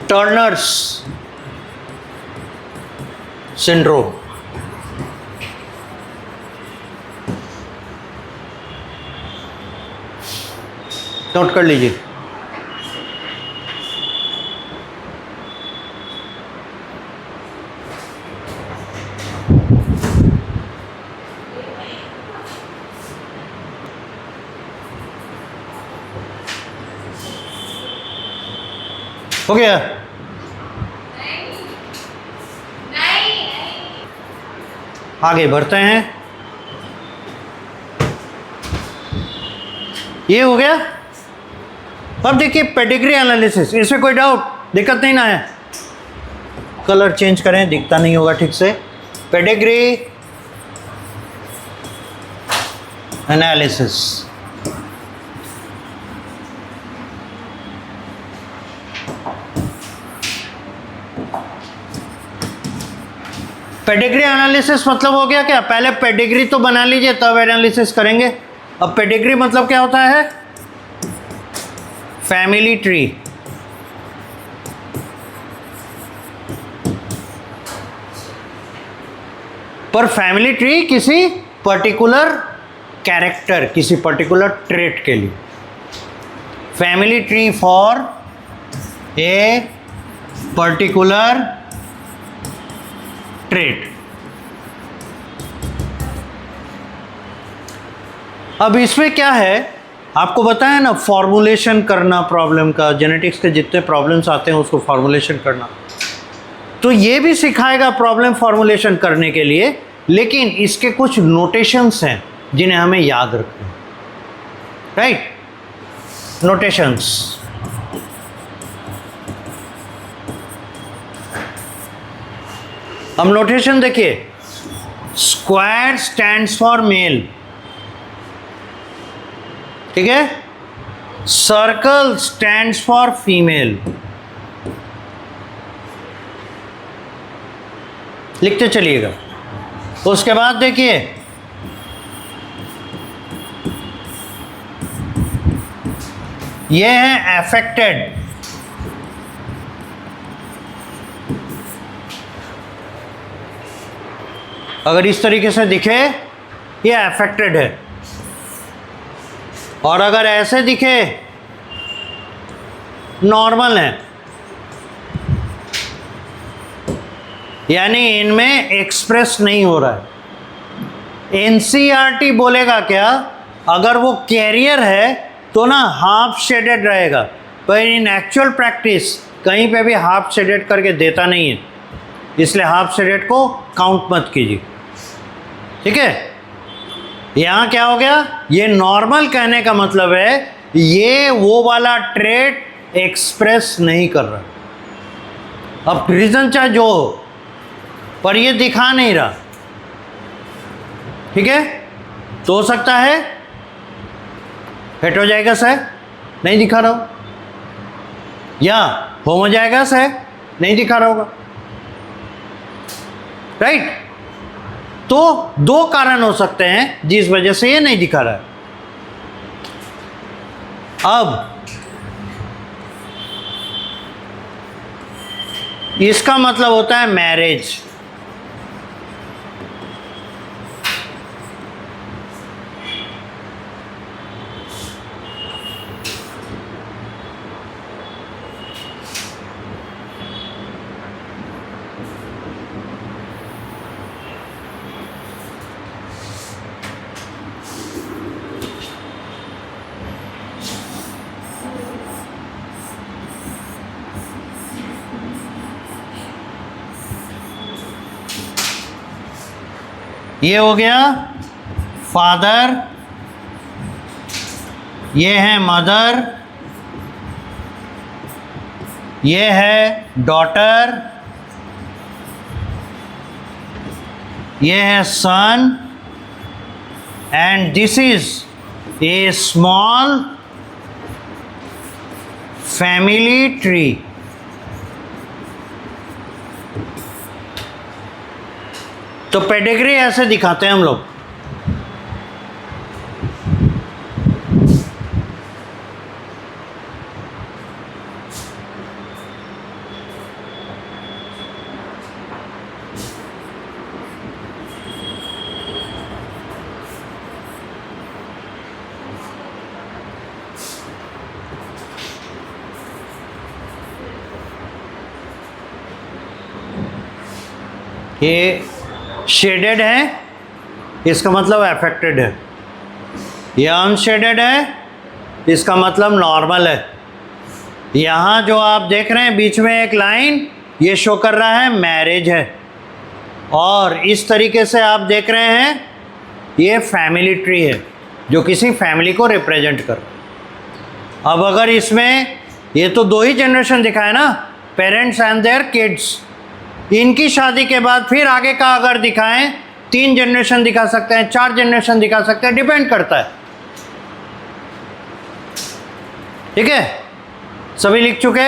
Turner's syndrome. Note कर लीजिए। हो गया? आगे बढ़ते हैं। ये हो गया। अब देखिए पेडिग्री एनालिसिस, इसमें कोई डाउट, दिक्कत नहीं ना है? कलर चेंज करें, दिखता नहीं होगा ठीक से। पेडिग्री एनालिसिस, पेडिग्री एनालिसिस मतलब हो गया क्या? पहले पेडिग्री तो बना लीजिए तब एनालिसिस करेंगे। अब पेडिग्री मतलब क्या होता है? Family tree. पर फैमिली ट्री किसी पर्टिकुलर कैरेक्टर, किसी पर्टिकुलर ट्रेट के लिए। Family tree for a particular trait. अब इसमें क्या है, आपको बताया ना, फॉर्मुलेशन करना प्रॉब्लम का, जेनेटिक्स के जितने प्रॉब्लम्स आते हैं उसको फॉर्मुलेशन करना। तो ये भी सिखाएगा प्रॉब्लम फॉर्मुलेशन करने के लिए, लेकिन इसके कुछ नोटेशंस हैं। जिन्हें हमें याद रखना है, राइट। नोटेशंस, अब नोटेशन देखिए, स्क्वायर स्टैंड्स फॉर मेल, ठीक है, सर्कल स्टैंड्स फॉर फीमेल, लिखते चलिएगा। उसके बाद देखिए ये है अफेक्टेड, अगर इस तरीके से दिखे ये अफेक्टेड है, और अगर ऐसे दिखे नॉर्मल है, यानी इनमें एक्सप्रेस नहीं हो रहा है। एनसीईआरटी बोलेगा क्या, अगर वो कैरियर है तो ना हाफ शेडेड रहेगा, पर इन एक्चुअल प्रैक्टिस कहीं पे भी हाफ शेडेड करके देता नहीं है, इसलिए हाफ शेडेड को काउंट मत कीजिए, ठीक है। यहाँ क्या हो गया, ये नॉर्मल कहने का मतलब है ये वो वाला ट्रेट एक्सप्रेस नहीं कर रहा। अब रीजन चाहे जो हो, पर ये दिखा नहीं रहा, ठीक है। तो हो सकता है हेटेरोजाइगस है, नहीं दिखा रहा हो, या होमोजाइगस है, नहीं दिखा रहा होगा, राइट। तो दो कारण हो सकते हैं जिस वजह से ये नहीं दिखा रहा है। अब इसका मतलब होता है मैरिज, ये हो गया फादर, ये है मदर, ये है डॉटर, ये है son, and this is a small family tree. तो पेडिग्री ऐसे दिखाते हैं हम लोग, ये शेडेड है, इसका मतलब अफेक्टेड है, ये अनशेडेड है, इसका मतलब नॉर्मल है। यहाँ जो आप देख रहे हैं बीच में एक लाइन, ये शो कर रहा है मैरिज है, और इस तरीके से आप देख रहे हैं ये फैमिली ट्री है जो किसी फैमिली को रिप्रेजेंट कर। अब अगर इसमें ये तो दो ही जनरेशन दिखाए ना, पेरेंट्स एंड देयर किड्स, इनकी शादी के बाद फिर आगे का अगर दिखाएं 3 जनरेशन दिखा सकते हैं, 4 जनरेशन दिखा सकते हैं, डिपेंड करता है, ठीक है। सभी लिख चुके,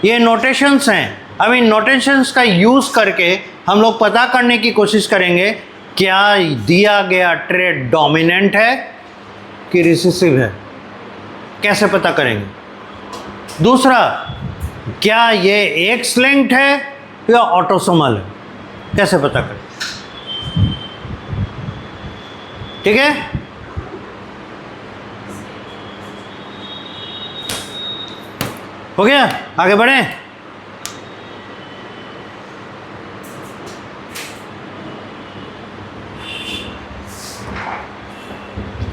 ये नोटेशंस हैं। अब इन नोटेशंस का यूज़ करके हम लोग पता करने की कोशिश करेंगे क्या दिया गया ट्रेट डोमिनेंट है कि रिसेसिव है, कैसे पता करेंगे। दूसरा, क्या ये एक्स लिंक्ड है या ऑटोसोमल है, कैसे पता करें, ठीक है। हो गया, आगे बढ़े।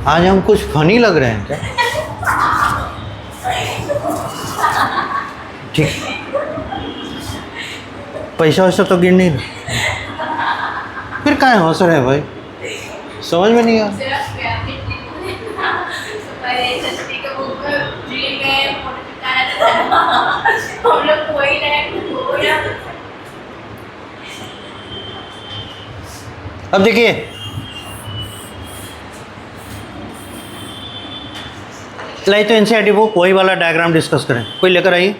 आज हम कुछ फनी लग रहे हैं क्या, ठीक। पैसा वैसा तो गिर नहीं रहा, फिर काहे हंस रहे हैं भाई, समझ में नहीं आ। पहले सस्ती के बुक ड्रीम में फोटो चिपकाया था हम लोग कोई नहीं या अब देखिए, लाइए तो एनसीईआरटी बुक वही वाला डायग्राम डिस्कस करें। कोई लेकर आइए।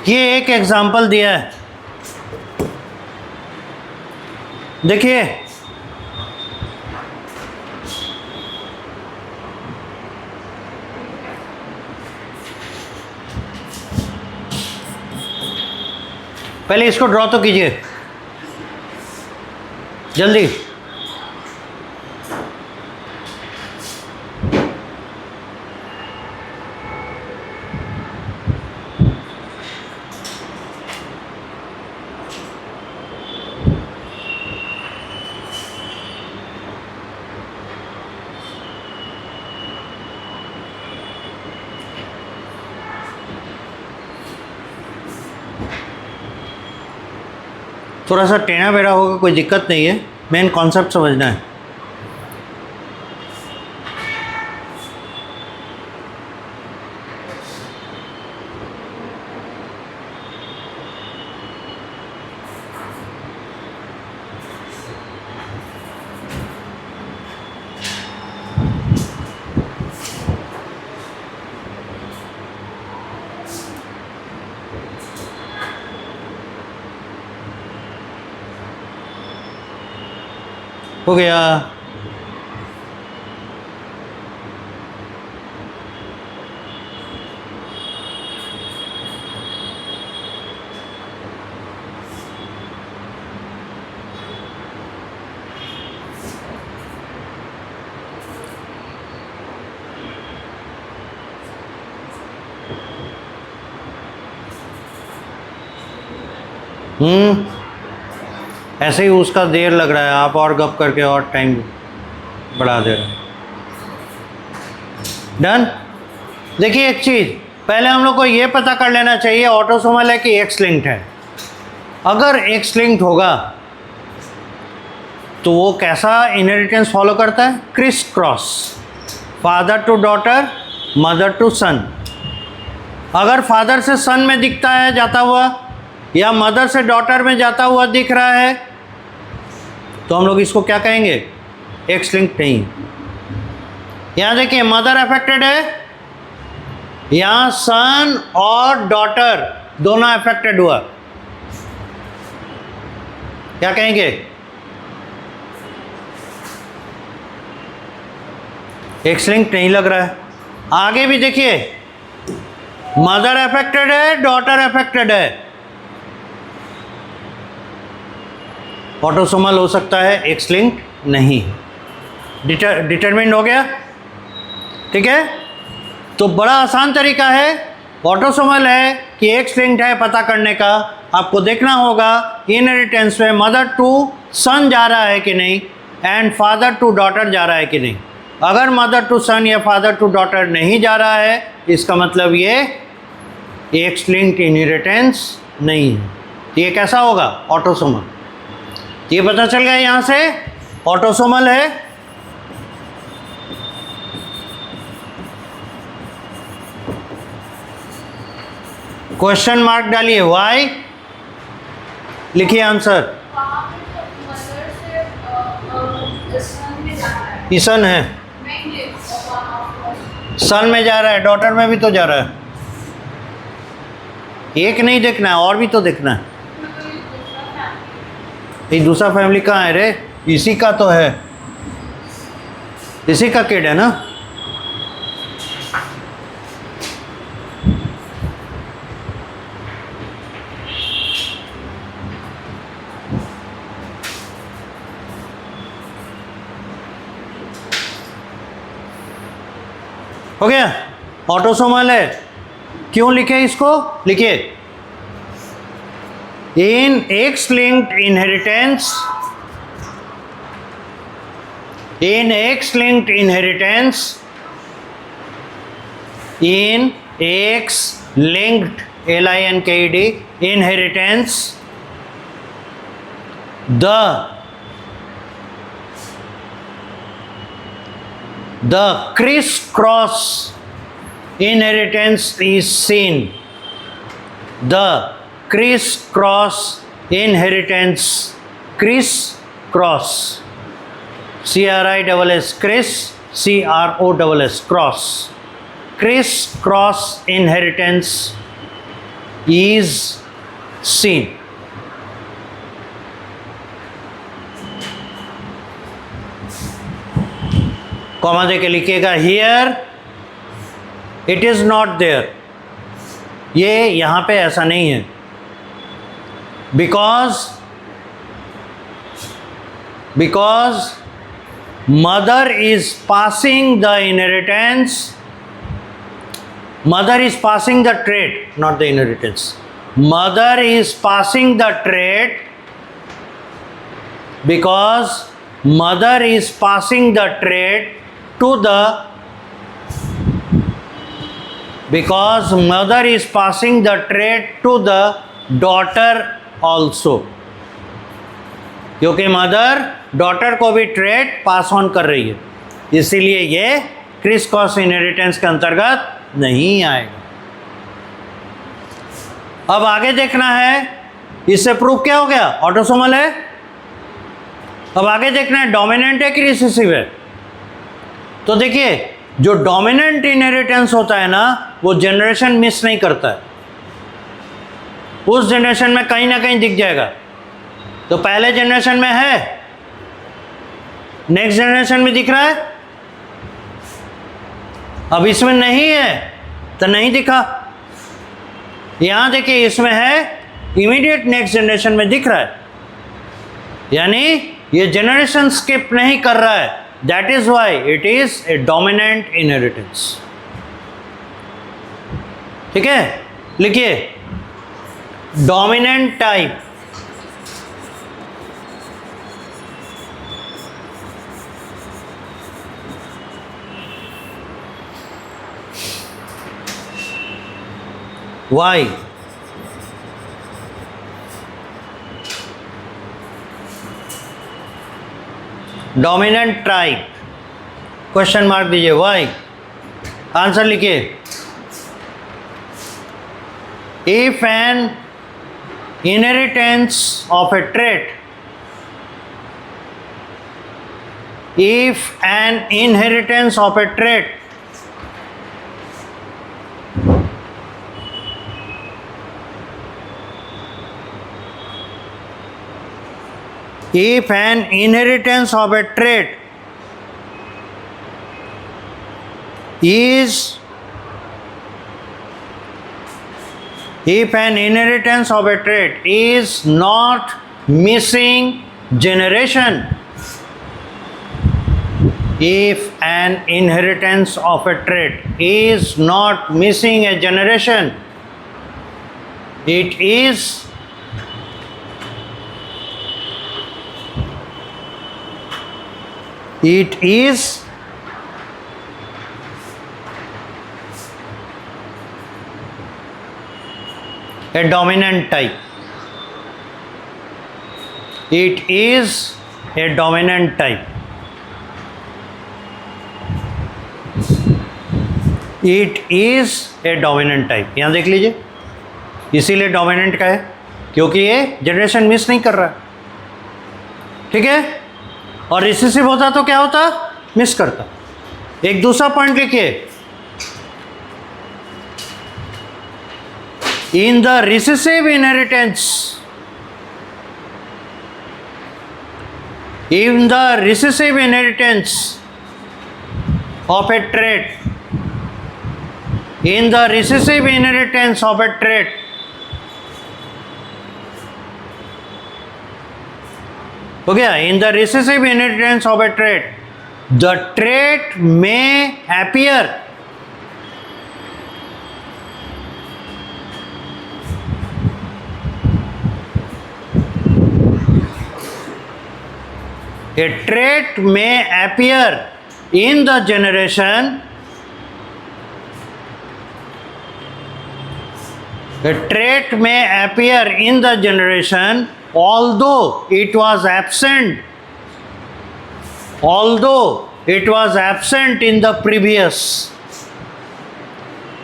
ये एक एग्जाम्पल दिया है, देखिए। पहले इसको ड्रॉ तो कीजिए जल्दी। थोड़ा सा टेढ़ा बेढ़ा होगा, कोई दिक्कत नहीं है, मेन कॉन्सेप्ट समझना है। हो गया। ऐसे ही उसका देर लग रहा है, आप और गप करके और टाइम बढ़ा दे रहे हैं। डन। देखिए एक चीज़, पहले हम लोग को ये पता कर लेना चाहिए ऑटोसोमल है कि एक्स लिंक्ड है। अगर एक्स लिंक्ड होगा तो वो कैसा इनहेरिटेंस फॉलो करता है? Crisscross, father to daughter, mother to son. अगर फादर से सन में दिखता है जाता हुआ, या मदर से डॉटर में जाता हुआ दिख रहा है, तो हम लोग इसको क्या कहेंगे? एक्स लिंक्ड नहीं। यहाँ देखिए मदर अफेक्टेड है, यहाँ सन और डॉटर दोनों अफेक्टेड हुआ, क्या कहेंगे? एक्स लिंक्ड नहीं लग रहा है। आगे भी देखिए, मदर अफेक्टेड है, डॉटर अफेक्टेड है, ऑटोसोमल हो सकता है, एक्स लिंक्ड नहीं। डिटरमिन्ड हो गया, ठीक है। तो बड़ा आसान तरीका है, ऑटोसोमल है कि एक्स लिंक्ड है पता करने का। आपको देखना होगा इनहेरिटेंस में मदर टू सन जा रहा है कि नहीं, एंड फादर टू डॉटर जा रहा है कि नहीं। अगर मदर टू सन या फादर टू डॉटर नहीं जा रहा है, इसका मतलब ये एक्स लिंक्ड इनहेरिटेंस नहीं है। ये कैसा होगा? ऑटोसोमल। ये पता चल गया यहाँ से ऑटोसोमल है, क्वेश्चन मार्क डालिए, वाई, लिखिए आंसर। वहाँ पे तो मदर से सन में जाना है। ये सन है, नहीं वहाँ सन में जा रहा है, डॉटर में भी तो जा रहा है। एक नहीं देखना है, और भी तो देखना है। ये दूसरा फैमिली कहाँ है रे? इसी का तो है, इसी का किड है ना। हो गया, ऑटोसोमल है। क्यों लिखे इसको? लिखिए, in X linked inheritance, in X-linked inheritance, in X-linked LINKED inheritance, the criss-cross inheritance is seen. The criss-cross inheritance, criss-cross, CRISS, criss, CROSS, cross, criss-cross inheritance is seen. Comma देके लिखिएगा, here it is not there, ये यहाँ पे ऐसा नहीं है, because mother is passing the inheritance, mother is passing the trait, not the inheritance, mother is passing the trait because mother is passing the trait to the, because mother is passing the trait to the daughter also, क्योंकि mother daughter को भी trait pass on कर रही है, इसीलिए ये criss cross inheritance के अंतर्गत नहीं आएगा। अब आगे देखना है, इससे प्रूफ क्या हो गया? ऑटोसोमल है। अब आगे देखना है डोमिनेंट है कि रिसेसिव है। तो देखिए, जो डोमिनेंट इनहेरिटेंस होता है ना, वो जनरेशन मिस नहीं करता है, उस जनरेशन में कहीं ना कहीं दिख जाएगा। तो पहले जनरेशन में है, नेक्स्ट जनरेशन में दिख रहा है, अब इसमें नहीं है तो नहीं दिखा। यहां देखिए, इसमें है, इमीडिएट नेक्स्ट जनरेशन में दिख रहा है, यानी ये जनरेशन स्किप नहीं कर रहा है। That is why it is a dominant inheritance. ठीक है, लिखिए, dominant type, Why? Dominant type, question mark दीजिए, वाई, आंसर लिखिए। If N inheritance of A trait, if an inheritance of a trait if an inheritance of a trait is if an inheritance of a trait is not missing generation, if an inheritance of a trait is not missing a generation, it is a dominant type. It is A dominant type, it is a dominant type. यहाँ देख लीजिए, इसीलिए dominant का है क्योंकि ये generation miss नहीं कर रहा, ठीक है। और रिसेसिव होता तो क्या होता, मिस करता। एक दूसरा पॉइंट लिखिए, in the recessive inheritance, in the recessive inheritance of a trait, in the recessive inheritance of a trait, हो गया, in the recessive inheritance of a trait, the trait may appear a trait may appear in the generation, a trait may appear in the generation although it was absent, although it was absent in the previous,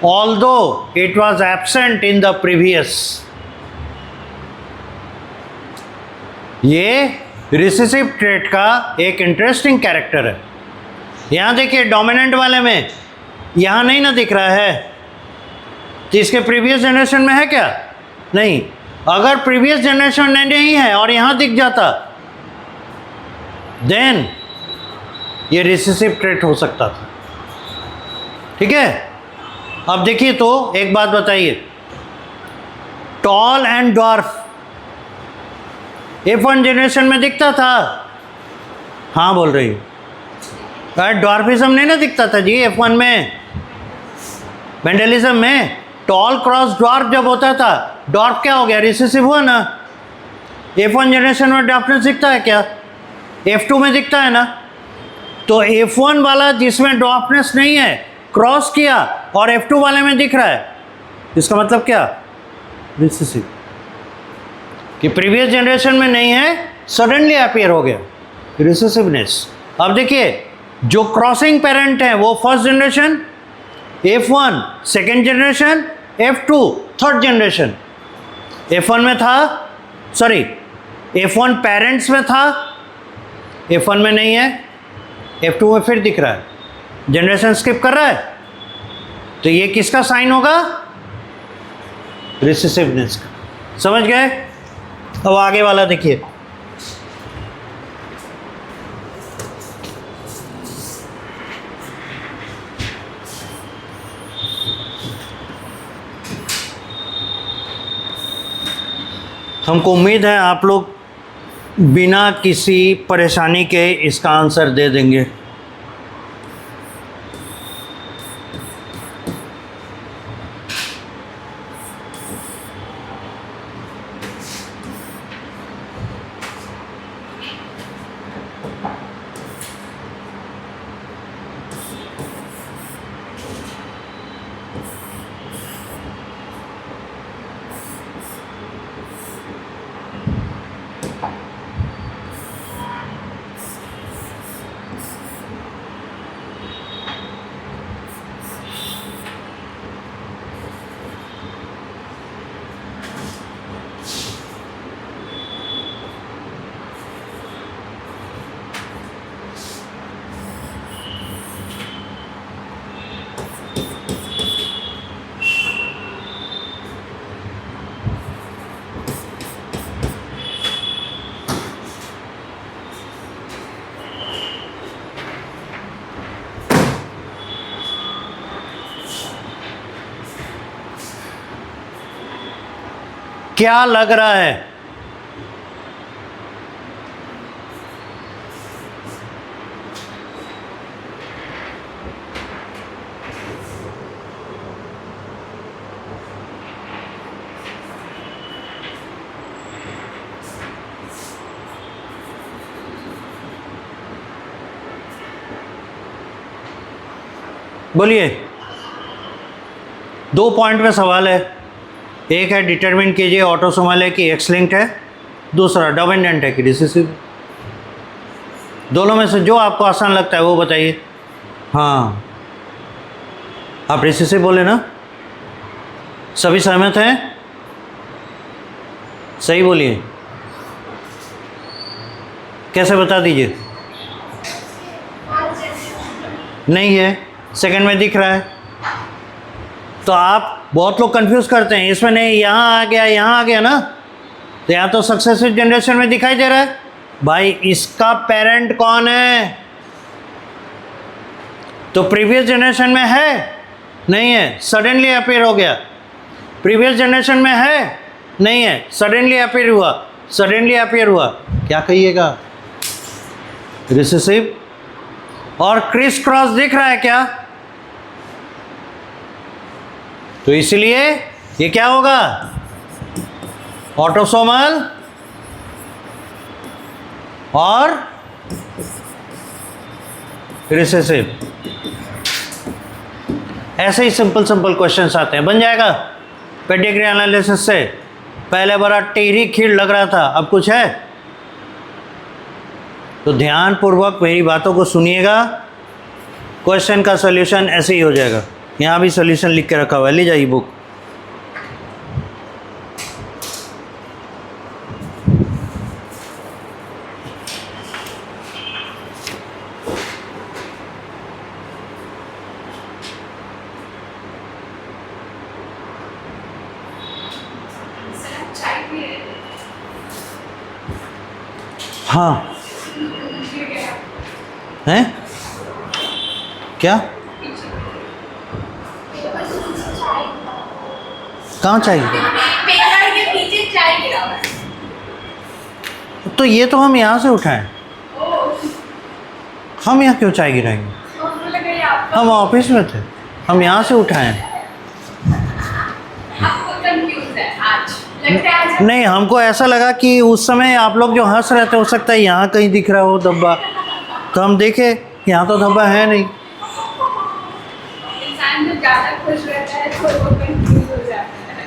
although it was absent in the previous। ये recessive trait का एक interesting character है। यहाँ देखिए dominant वाले में यहाँ नहीं ना दिख रहा है, तो इसके प्रीवियस जनरेशन में है क्या, नहीं। अगर प्रीवियस जनरेशन में नहीं है और यहाँ दिख जाता, देन ये रिसेसिव ट्रेट हो सकता था, ठीक है। अब देखिए तो एक बात बताइए, tall and dwarf F1 generation में दिखता था, हाँ बोल रही हूँ, ड्वार्फिज्म नहीं ना दिखता था जी F1 में। मेंडलिज्म में टॉल क्रॉस ड्वार्फ जब होता था, ड्वार्फ क्या हो गया, रिसेसिव हुआ ना। F1 जनरेशन में ड्वार्फनेस दिखता है क्या, F2 में दिखता है ना। तो F1 वाला जिसमें ड्वार्फनेस नहीं है क्रॉस किया और F2 वाले में दिख रहा है, इसका मतलब क्या, रिसेसिव, कि प्रीवियस जनरेशन में नहीं है, सडनली अपीयर हो गया, रिसेसिवनेस। अब देखिए जो क्रॉसिंग पेरेंट है वो first generation F1, second generation F2, third generation. F1 में था, सॉरी F1 पेरेंट्स में था, F1 में नहीं है, F2 में फिर दिख रहा है, जनरेशन स्किप कर रहा है, तो ये किसका साइन होगा, रिसेसिवनेस का। समझ गए। अब आगे वाला देखिए, हमको उम्मीद है आप लोग बिना किसी परेशानी के इसका आंसर दे देंगे। क्या लग रहा है, बोलिए। दो पॉइंट में सवाल है, एक है डिटरमिन कीजिए ऑटोसोमल है कि एक्स लिंक्ड है, दूसरा डोमिनेंट है कि रिसेसिव। दोनों में से जो आपको आसान लगता है वो बताइए। हाँ, आप रिसेसिव बोले ना? सभी सहमत हैं? सही बोलिए। कैसे बता दीजिए? नहीं है, सेकंड में दिख रहा है। तो आप बहुत लोग कंफ्यूज करते हैं, इसमें नहीं, यहाँ आ गया, यहाँ आ गया ना, तो यहाँ तो सक्सेसिव जनरेशन में दिखाई दे रहा है। भाई इसका पेरेंट कौन है? तो प्रीवियस जनरेशन में है? नहीं है, सडनली अपीयर हो गया। प्रीवियस जनरेशन में है? नहीं है, सडनली अपीयर हुआ। सडनली अपीयर हुआ, क्या कहिएगा? रिसेसिव। और क्रिस क्रॉस दिख रहा है क्या? तो इसलिए ये क्या होगा? ऑटोसोमल और रिसेसिव। ऐसे ही सिंपल क्वेश्चंस आते हैं। बन जाएगा पेडिग्री एनालिसिस से। पहले बड़ा टेढ़ी खीर लग रहा था, अब कुछ है? तो ध्यानपूर्वक मेरी बातों को सुनिएगा। क्वेश्चन का सॉल्यूशन ऐसे ही हो जाएगा। यहाँ भी सॉल्यूशन लिख के रखा हुआ है, ले जाइए बुक। चाय पी रहे थे। हाँ हैं? क्या? कहाँ चाहिए? पेड़ के पीछे चाय गिरा हुआ है। तो ये तो हम यहाँ से उठाएं। हम यहाँ क्यों चाय गिराएंगे? तो मुझे लगा ये आपका हम ऑफिस में थे, हम यहाँ से उठाएं। आपको कंफ्यूज है आज। लगता है आज नहीं, हमको ऐसा लगा कि उस समय आप लोग जो हंस रहे थे, हो सकता है यहाँ कहीं दिख रहा हो धब्बा, तो हम देखे यहाँ तो धब्बा है नहीं। इंसान जब ज़्यादा खुश रहता है तो वो कंफ्यूज हो जाता है।